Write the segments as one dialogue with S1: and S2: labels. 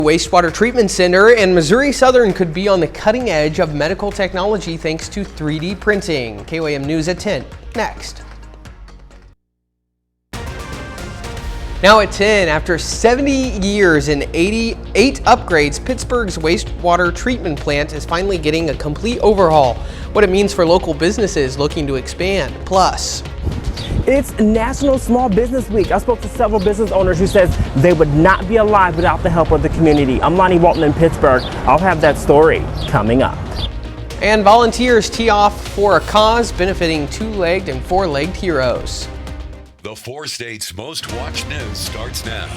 S1: Wastewater Treatment Center and Missouri Southern could be on the cutting edge of medical technology thanks to 3D printing. KOAM News at 10. Next. Now at 10, after 70 years and 88 upgrades, Pittsburgh's wastewater treatment plant is finally getting a complete overhaul. What it means for local businesses looking to expand. Plus,
S2: it's National Small Business Week. I spoke to several business owners who says they would not be alive without the help of the community. I'm Lonnie Walton in Pittsburgh. I'll have that story coming up.
S1: And volunteers tee off for a cause benefiting two-legged and four-legged heroes.
S3: The 4 states' most watched news starts now.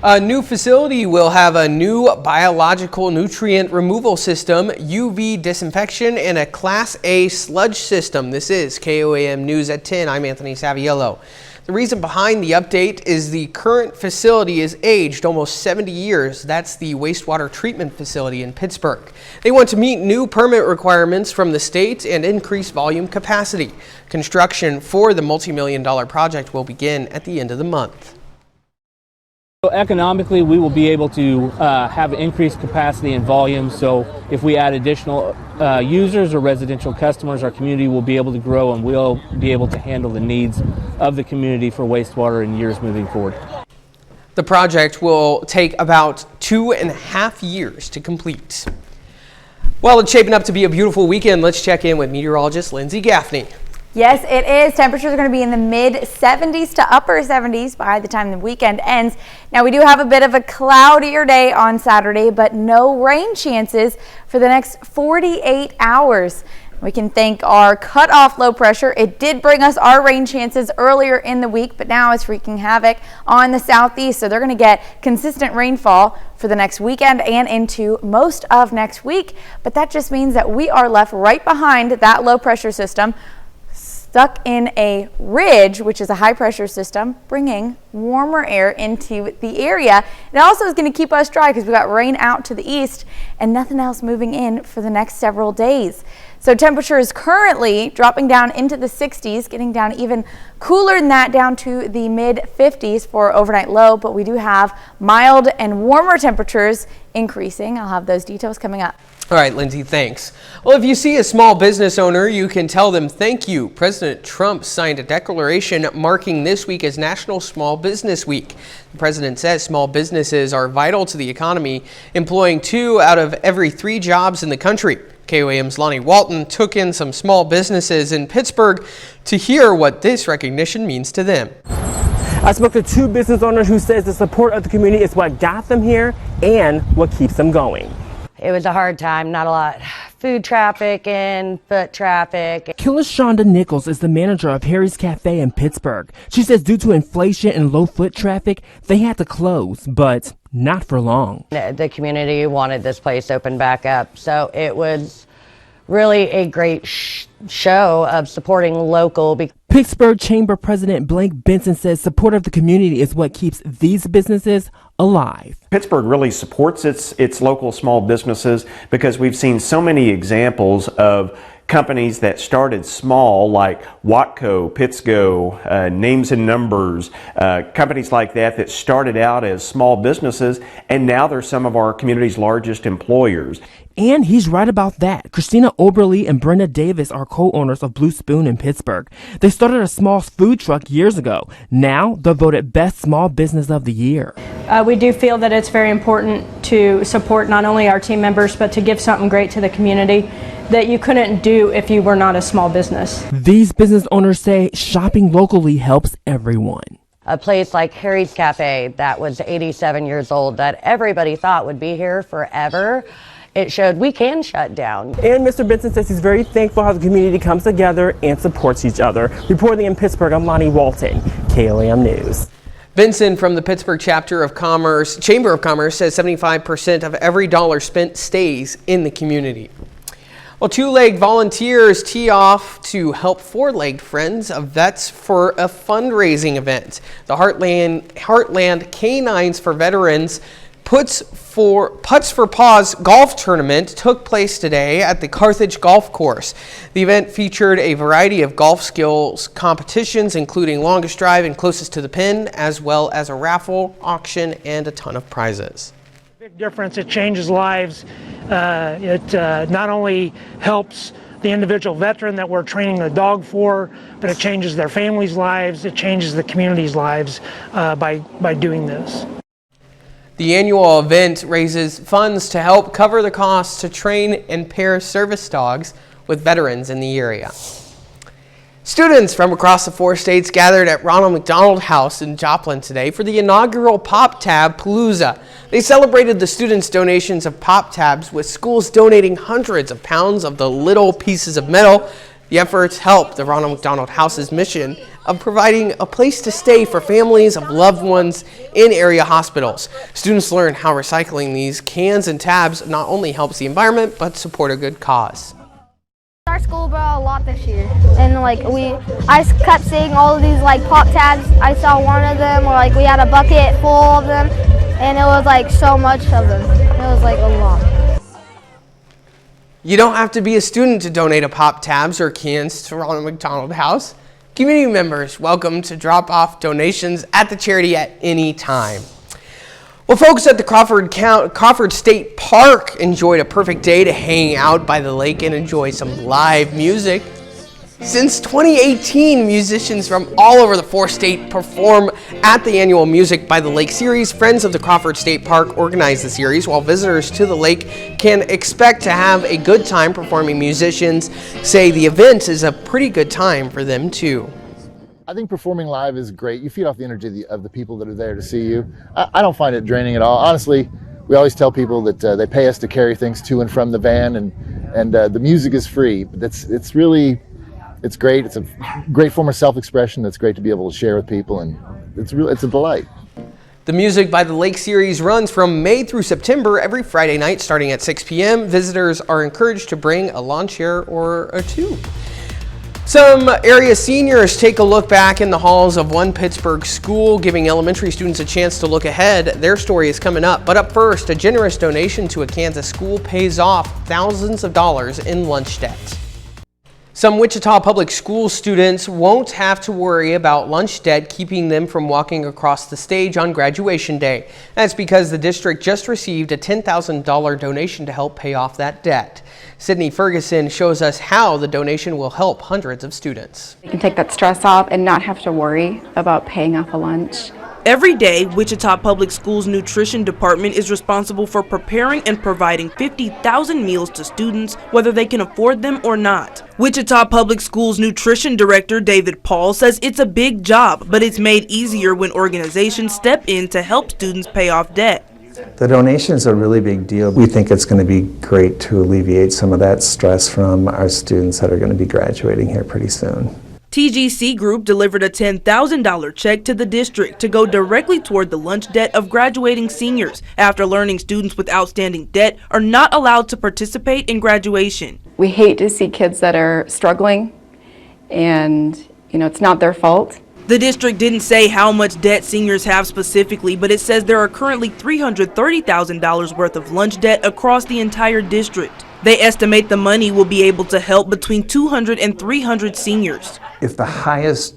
S1: A new facility will have a new biological nutrient removal system, UV disinfection, and a Class A sludge system. This is KOAM News at 10. I'm Anthony Saviello. The reason behind the update is the current facility is aged almost 70 years. That's the wastewater treatment facility in Pittsburgh. They want to meet new permit requirements from the state and increase volume capacity. Construction for the multi-million-dollar project will begin at the end of the month.
S4: Economically, we will be able to have increased capacity and volume. So if we add additional users or residential customers, our community will be able to grow and we'll be able to handle the needs of the community for wastewater in years moving forward.
S1: The project will take about 2.5 years to complete. Well, it's shaping up to be a beautiful weekend. Let's check in with meteorologist Lindsay Gaffney.
S5: Yes, it is. Temperatures are going to be in the mid 70s to upper 70s by the time the weekend ends. Now, we do have a bit of a cloudier day on Saturday, but no rain chances for the next 48 hours. We can thank our cutoff low pressure. It did bring us our rain chances earlier in the week, but now it's wreaking havoc on the southeast. So they're going to get consistent rainfall for the next weekend and into most of next week. But that just means that we are left right behind that low pressure system, stuck in a ridge, which is a high pressure system, bringing warmer air into the area. It also is going to keep us dry because we got rain out to the east and nothing else moving in for the next several days. So temperature is currently dropping down into the 60s, getting down even cooler than that, down to the mid 50s for overnight low, but we do have mild and warmer temperatures increasing. I'll have those details coming up.
S1: All right, Lindsay, thanks. Well, if you see a small business owner, you can tell them thank you. President Trump signed a declaration marking this week as National Small Business Week. The president says small businesses are vital to the economy, employing 2 out of every 3 jobs in the country. KOAM's Lonnie Walton took in some small businesses in Pittsburgh to hear what this recognition means to them.
S2: I spoke to 2 business owners who says the support of the community is what got them here and what keeps them going.
S6: It was a hard time, not a lot. Food traffic and foot traffic.
S2: Shonda Nichols is the manager of Harry's Cafe in Pittsburgh. She says due to inflation and low foot traffic, they had to close, but not for long.
S6: The community wanted this place open back up, so it was really a great show of supporting local.
S2: Pittsburgh Chamber President Blake Benson says support of the community is what keeps these businesses alive.
S7: Pittsburgh really supports its local small businesses because we've seen so many examples of companies that started small, like Watco, Pittsgo, Names and Numbers, companies like that started out as small businesses, and now they're some of our community's largest employers.
S2: And he's right about that. Christina Oberly and Brenda Davis are co-owners of Blue Spoon in Pittsburgh. They started a small food truck years ago. Now they're voted Best Small Business of the Year.
S8: We do feel that it's very important to support not only our team members, but to give something great to the community that you couldn't do if you were not a small business.
S2: These business owners say shopping locally helps everyone.
S6: A place like Harry's Cafe that was 87 years old that everybody thought would be here forever. It showed we can shut down.
S2: And Mr. Benson says he's very thankful how the community comes together and supports each other. Reporting in Pittsburgh, I'm Lonnie Walton, KOAM News.
S1: Benson from the Pittsburgh Chamber of Commerce says 75% of every dollar spent stays in the community. Well, 2-legged volunteers tee off to help 4-legged friends of vets for a fundraising event. The Heartland Canines for Veterans Putts for Paws golf tournament took place today at the Carthage Golf Course. The event featured a variety of golf skills competitions, including longest drive and closest to the pin, as well as a raffle, auction, and a ton of prizes.
S9: Big difference. It changes lives. It not only helps the individual veteran that we're training the dog for, but it changes their families' lives. It changes the community's lives by doing this.
S1: The annual event raises funds to help cover the costs to train and pair service dogs with veterans in the area. Students from across the 4 states gathered at Ronald McDonald House in Joplin today for the inaugural Pop Tab Palooza. They celebrated the students' donations of Pop Tabs, with schools donating hundreds of pounds of the little pieces of metal. The efforts help the Ronald McDonald House's mission of providing a place to stay for families of loved ones in area hospitals. Students learn how recycling these cans and tabs not only helps the environment, but support a good cause.
S10: Our school brought a lot this year, and I kept seeing all of these pop tabs. I saw one of them where we had a bucket full of them, and it was so much of them. It was a lot.
S1: You don't have to be a student to donate a Pop Tabs or cans to Ronald McDonald House. Community members welcome to drop off donations at the charity at any time. Well, folks at the Crawford State Park enjoyed a perfect day to hang out by the lake and enjoy some live music. Since 2018, musicians from all over the 4 states perform at the annual Music by the Lake series. Friends of the Crawford State Park organize the series, while visitors to the lake can expect to have a good time performing. Musicians say the event is a pretty good time for them too.
S11: I think performing live is great. You feed off the energy of the people that are there to see you. I don't find it draining at all. Honestly, we always tell people that they pay us to carry things to and from the van, and the music is free. But it's great. It's a great form of self-expression that's great to be able to share with people, and it's a delight.
S1: The Music by the Lake series runs from May through September every Friday night starting at 6 p.m. Visitors are encouraged to bring a lawn chair or a two. Some area seniors take a look back in the halls of one Pittsburgh school, giving elementary students a chance to look ahead. Their story is coming up. But up first, a generous donation to a Kansas school pays off thousands of dollars in lunch debt. Some Wichita Public School students won't have to worry about lunch debt keeping them from walking across the stage on graduation day. That's because the district just received a $10,000 donation to help pay off that debt. Sydney Ferguson shows us how the donation will help hundreds of students.
S12: You can take that stress off and not have to worry about paying off a lunch.
S13: Every day, Wichita Public Schools' nutrition department is responsible for preparing and providing 50,000 meals to students, whether they can afford them or not. Wichita Public Schools nutrition director David Paul says it's a big job, but it's made easier when organizations step in to help students pay off debt.
S14: The donation is a really big deal. We think it's going to be great to alleviate some of that stress from our students that are going to be graduating here pretty soon.
S13: TGC Group delivered a $10,000 check to the district to go directly toward the lunch debt of graduating seniors after learning students with outstanding debt are not allowed to participate in graduation.
S12: We hate to see kids that are struggling, and it's not their fault.
S13: The district didn't say how much debt seniors have specifically, but it says there are currently $330,000 worth of lunch debt across the entire district. They estimate the money will be able to help between 200 and 300 seniors.
S14: If the highest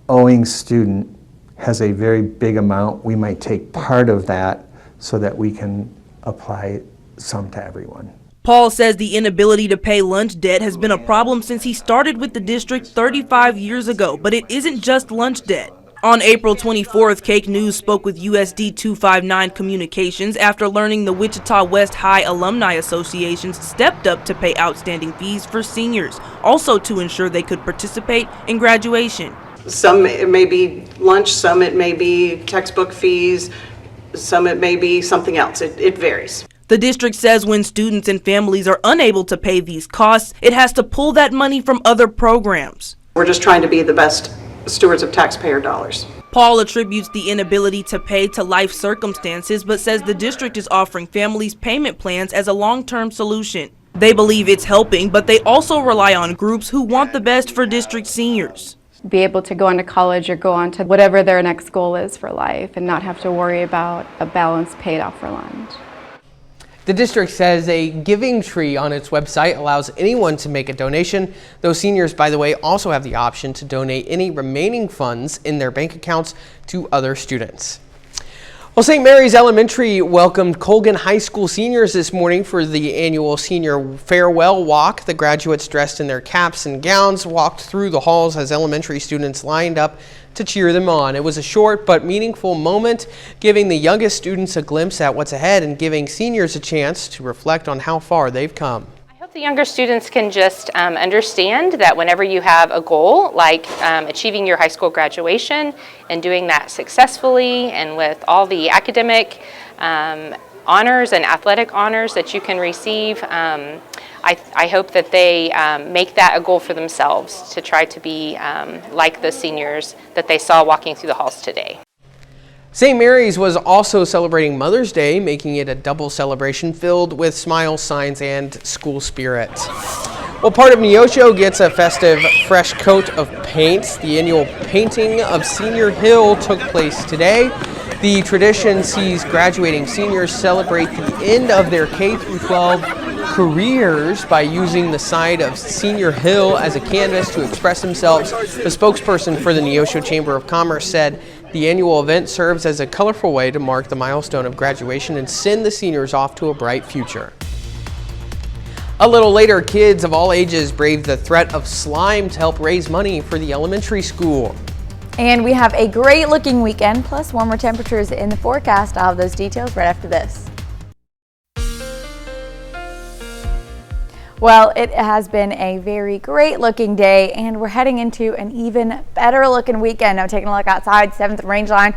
S14: owing student has a very big amount, we might take part of that so that we can apply some to everyone.
S13: Paul says the inability to pay lunch debt has been a problem since he started with the district 35 years ago, but it isn't just lunch debt. On April 24th, Cake News spoke with USD 259 Communications after learning the Wichita West High Alumni Associations stepped up to pay outstanding fees for seniors, also to ensure they could participate in graduation.
S15: Some it may be lunch, some it may be textbook fees, some it may be something else. It varies.
S13: The district says when students and families are unable to pay these costs, it has to pull that money from other programs.
S15: We're just trying to be the best stewards of taxpayer dollars.
S13: Paul attributes the inability to pay to life circumstances, but says the district is offering families payment plans as a long-term solution. They believe it's helping, but they also rely on groups who want the best for district seniors.
S12: Be able to go on to college or go on to whatever their next goal is for life and not have to worry about a balance paid off for lunch.
S1: The district says a giving tree on its website allows anyone to make a donation. Those seniors, by the way, also have the option to donate any remaining funds in their bank accounts to other students. Well, St. Mary's Elementary welcomed Colgan High School seniors this morning for the annual senior farewell walk. The graduates, dressed in their caps and gowns, walked through the halls as elementary students lined up to cheer them on. It was a short but meaningful moment, giving the youngest students a glimpse at what's ahead and giving seniors a chance to reflect on how far they've come.
S16: The younger students can just understand that whenever you have a goal like achieving your high school graduation and doing that successfully and with all the academic honors and athletic honors that you can receive, I hope that they make that a goal for themselves to try to be like the seniors that they saw walking through the halls today.
S1: St. Mary's was also celebrating Mother's Day, making it a double celebration filled with smiles, signs, and school spirit. Well, part of Neosho gets a festive fresh coat of paint. The annual painting of Senior Hill took place today. The tradition sees graduating seniors celebrate the end of their K-12 careers by using the side of Senior Hill as a canvas to express themselves. The spokesperson for the Neosho Chamber of Commerce said the annual event serves as a colorful way to mark the milestone of graduation and send the seniors off to a bright future. A little later, kids of all ages braved the threat of slime to help raise money for the elementary school.
S5: And we have a great looking weekend, plus warmer temperatures in the forecast. I'll have those details right after this. Well, it has been a very great looking day, and we're heading into an even better looking weekend. Now, taking a look outside, 7th range line.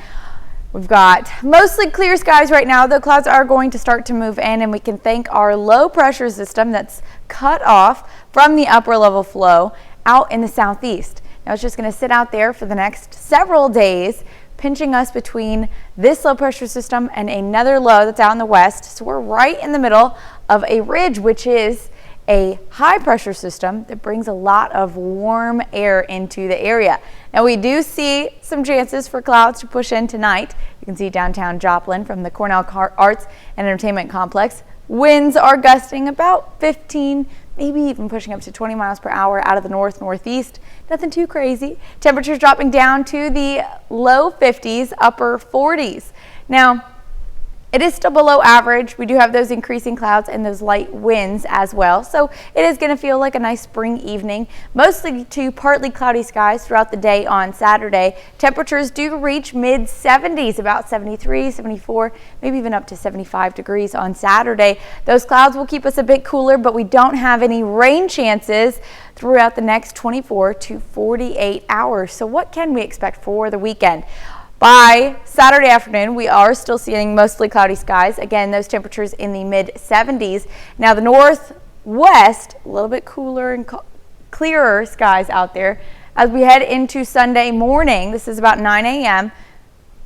S5: We've got mostly clear skies right now, though clouds are going to start to move in, and we can thank our low pressure system that's cut off from the upper level flow out in the southeast. Now, it's just going to sit out there for the next several days, pinching us between this low pressure system and another low that's out in the west. So we're right in the middle of a ridge, which is a high pressure system that brings a lot of warm air into the area. Now, we do see some chances for clouds to push in tonight. You can see downtown Joplin from the Cornell Arts and Entertainment Complex. Winds are gusting about 15, maybe even pushing up to 20 miles per hour out of the northeast. Nothing too crazy. Temperatures dropping down to the low 50s, upper 40s. Now, it is still below average. We do have those increasing clouds and those light winds as well. So it is going to feel like a nice spring evening, mostly to partly cloudy skies throughout the day on Saturday. Temperatures do reach mid 70s, about 73, 74, maybe even up to 75 degrees on Saturday. Those clouds will keep us a bit cooler, but we don't have any rain chances throughout the next 24 to 48 hours. So what can we expect for the weekend? By Saturday afternoon, we are still seeing mostly cloudy skies. Again, those temperatures in the mid 70s. Now, the northwest, a little bit cooler and clearer skies out there. As we head into Sunday morning, this is about 9 a.m.,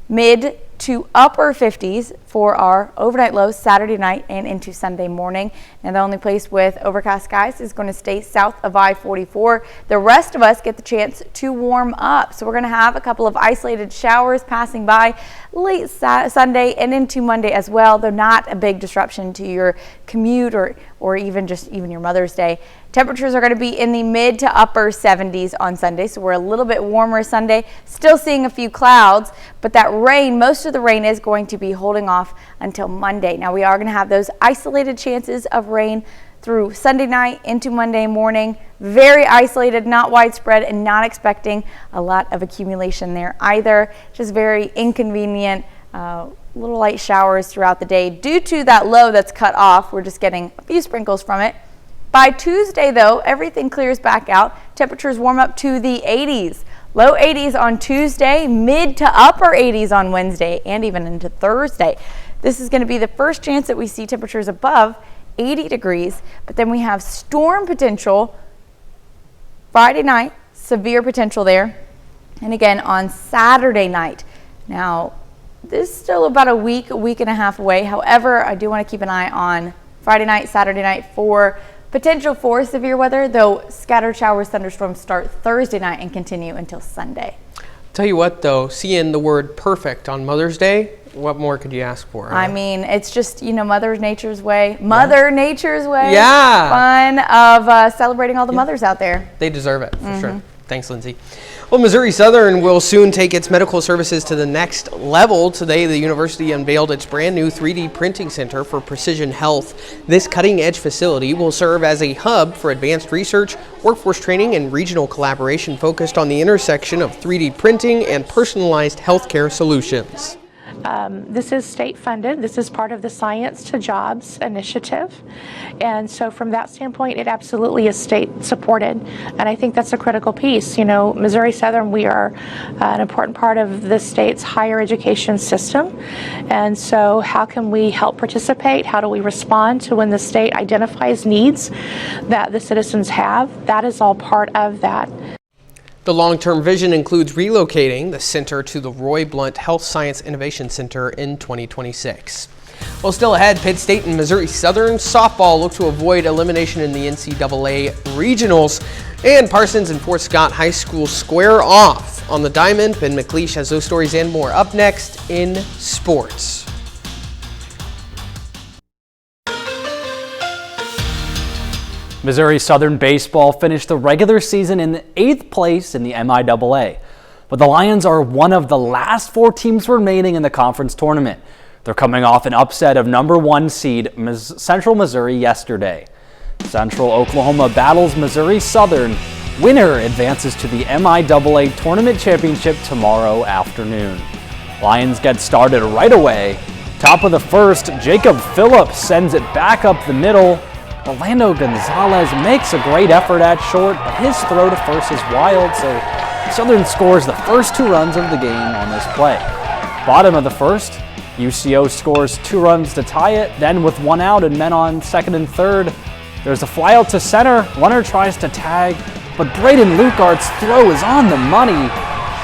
S5: mid to upper 50s for our overnight lows Saturday night and into Sunday morning. And the only place with overcast skies is going to stay south of I-44. The rest of us get the chance to warm up. So we're going to have a couple of isolated showers passing by late Sunday and into Monday as well, though not a big disruption to your commute or even your Mother's Day. Temperatures are going to be in the mid to upper 70s on Sunday, so we're a little bit warmer Sunday. Still seeing a few clouds, but that rain, most of the rain is going to be holding off until Monday. Now, we are going to have those isolated chances of rain through Sunday night into Monday morning. Very isolated, not widespread, and not expecting a lot of accumulation there either. Just very inconvenient, little light showers throughout the day. Due to that low that's cut off, we're just getting a few sprinkles from it. By Tuesday, though, everything clears back out. Temperatures warm up to the 80s. Low 80s on Tuesday, mid to upper 80s on Wednesday, and even into Thursday. This is going to be the first chance that we see temperatures above 80 degrees, but then we have storm potential Friday night, severe potential there, and again on Saturday night. Now, this is still about a week and a half away. However, I do want to keep an eye on Friday night, Saturday night for potential for severe weather, though scattered showers, thunderstorms start Thursday night and continue until Sunday.
S1: Tell you what, though, seeing the word perfect on Mother's Day, what more could you ask for?
S5: I mean, it's just, Mother Nature's way. Mother Nature's way.
S1: Yeah.
S5: Fun of celebrating all the mothers out there.
S1: They deserve it, for sure. Thanks, Lindsay. Well, Missouri Southern will soon take its medical services to the next level. Today, the university unveiled its brand new 3D printing center for precision health. This cutting-edge facility will serve as a hub for advanced research, workforce training, and regional collaboration focused on the intersection of 3D printing and personalized healthcare solutions.
S17: This is state funded. This is part of the Science to Jobs initiative. And so from that standpoint, it absolutely is state supported. And I think that's a critical piece. You know, Missouri Southern, we are an important part of the state's higher education system. And so how can we help participate? How do we respond to when the state identifies needs that the citizens have? That is all part of that.
S1: The long-term vision includes relocating the center to the Roy Blunt Health Science Innovation Center in 2026. Well, still ahead, Pitt State and Missouri Southern softball look to avoid elimination in the NCAA regionals. And Parsons and Fort Scott High School square off on the diamond. Ben McLeish has those stories and more up next in sports.
S18: Missouri Southern baseball finished the regular season in 8th place in the MIAA, but the Lions are one of the last 4 teams remaining in the conference tournament. They're coming off an upset of number 1 seed Central Missouri yesterday. Central Oklahoma battles Missouri Southern. Winner advances to the MIAA Tournament Championship tomorrow afternoon. Lions get started right away. Top of the first, Jacob Phillips sends it back up the middle. Orlando Gonzalez makes a great effort at short, but his throw to first is wild, so Southern scores the first 2 runs of the game on this play. Bottom of the first, UCO scores 2 runs to tie it. Then with 1 out and men on second and third, there's a fly out to center. Runner tries to tag, but Braden Lucart's throw is on the money.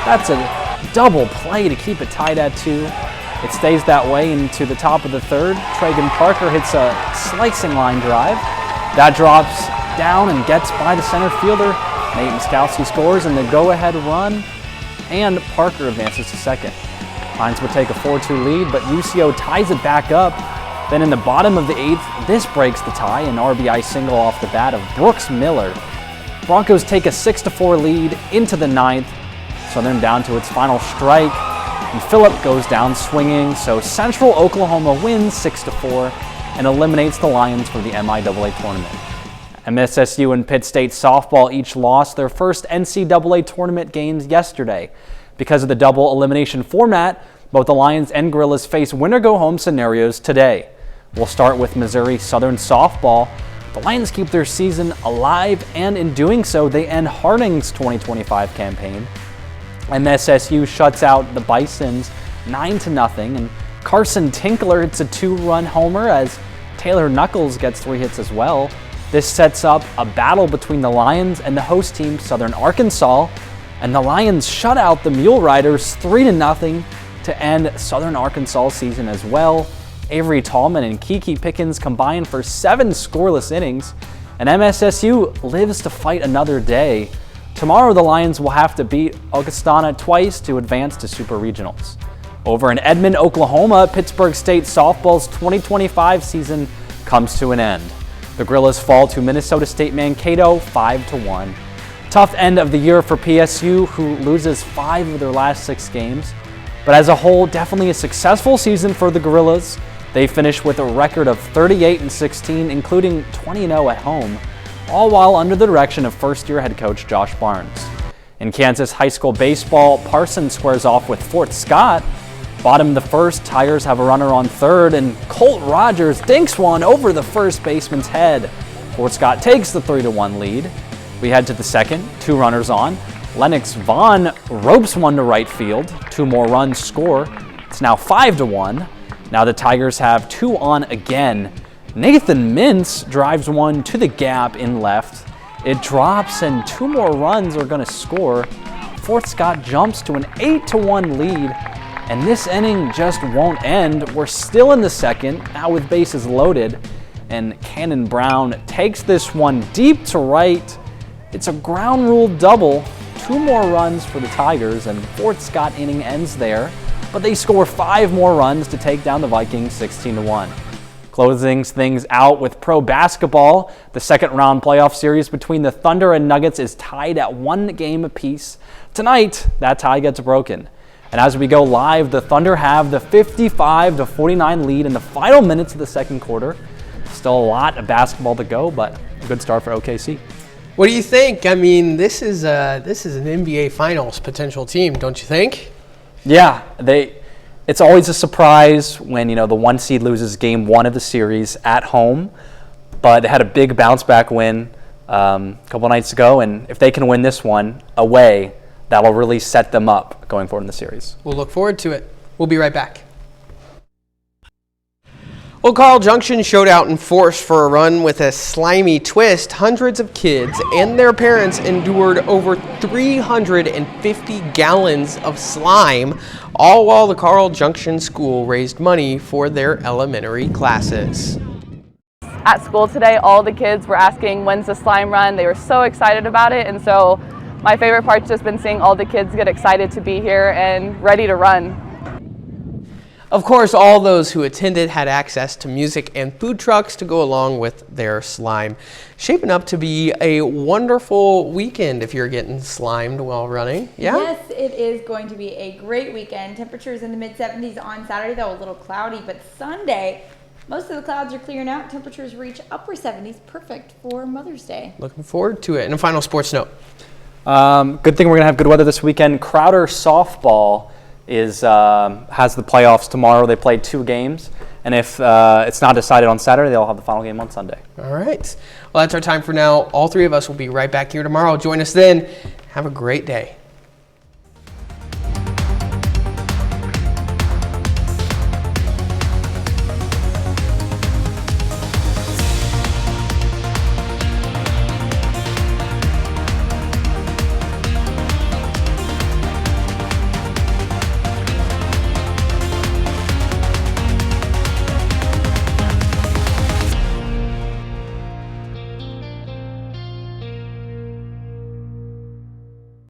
S18: That's a double play to keep it tied at 2. It stays that way into the top of the third. Tragan Parker hits a slicing line drive. That drops down and gets by the center fielder. Nate Miskowski scores in the go-ahead run, and Parker advances to second. Lions would take a 4-2 lead, but UCO ties it back up. Then in the bottom of the 8th, this breaks the tie, an RBI single off the bat of Brooks Miller. Broncos take a 6-4 lead into the 9th. Southern down to its final strike. And Phillip goes down swinging, so Central Oklahoma wins 6-4 and eliminates the Lions for the MIAA tournament. MSSU and Pitt State softball each lost their first NCAA tournament games yesterday. Because of the double elimination format, both the Lions and Gorillas face winner-go-home scenarios today. We'll start with Missouri Southern softball. The Lions keep their season alive, and in doing so, they end Harding's 2025 campaign. MSSU shuts out the Bisons 9-0, and Carson Tinkler hits a 2-run homer as Taylor Knuckles gets 3 hits as well. This sets up a battle between the Lions and the host team, Southern Arkansas, and the Lions shut out the Mule Riders 3-0 to end Southern Arkansas' season as well. Avery Tallman and Kiki Pickens combine for 7 scoreless innings, and MSSU lives to fight another day. Tomorrow, the Lions will have to beat Augustana twice to advance to Super Regionals. Over in Edmond, Oklahoma, Pittsburgh State softball's 2025 season comes to an end. The Gorillas fall to Minnesota State Mankato 5-1. Tough end of the year for PSU, who loses 5 of their last 6 games. But as a whole, definitely a successful season for the Gorillas. They finish with a record of 38-16, including 20-0 at home, all while under the direction of first-year head coach Josh Barnes. In Kansas high school baseball, Parsons squares off with Fort Scott. Bottom of the first, Tigers have a runner on third, and Colt Rogers dinks one over the first baseman's head. Fort Scott takes the 3-1 lead. We head to the second, 2 runners on. Lennox Vaughn ropes one to right field. 2 more runs score. It's now 5-1. Now the Tigers have 2 on again. Nathan Mintz drives one to the gap in left. It drops and 2 more runs are going to score. Fort Scott jumps to an 8-1 lead, and this inning just won't end. We're still in the second, now with bases loaded, and Cannon Brown takes this one deep to right. It's a ground rule double. 2 more runs for the Tigers, and Fort Scott inning ends there, but they score 5 more runs to take down the Vikings 16-1. Closing things out with pro basketball. The second round playoff series between the Thunder and Nuggets is tied at 1 game apiece. Tonight, that tie gets broken. And as we go live, the Thunder have the 55-49 lead in the final minutes of the second quarter. Still a lot of basketball to go, but a good start for OKC.
S1: What do you think? I mean, this is an NBA Finals potential team, don't you think?
S18: Yeah, it's always a surprise when, the 1 seed loses game 1 of the series at home, but they had a big bounce back win a couple nights ago, and if they can win this one away, that'll really set them up going forward in the series.
S1: We'll look forward to it. We'll be right back. Well, Carl Junction showed out in force for a run with a slimy twist. Hundreds of kids and their parents endured over 350 gallons of slime, all while the Carl Junction School raised money for their elementary classes.
S19: At school today, all the kids were asking, when's the slime run? They were so excited about it, and so my favorite part's just been seeing all the kids get excited to be here and ready to run.
S1: Of course, all those who attended had access to music and food trucks to go along with their slime. Shaping up to be a wonderful weekend if you're getting slimed while running. Yeah?
S5: Yes, it is going to be a great weekend. Temperatures in the mid-70s on Saturday, though a little cloudy, but Sunday, most of the clouds are clearing out. Temperatures reach upper 70s, perfect for Mother's Day.
S1: Looking forward to it. And a final sports note.
S18: Good thing we're going to have good weather this weekend. Crowder softball has the playoffs tomorrow. They played 2 games, and if it's not decided on Saturday, they'll have the final game on Sunday.
S1: All right. Well, that's our time for now. All 3 of us will be right back here tomorrow. Join us then. Have a great day.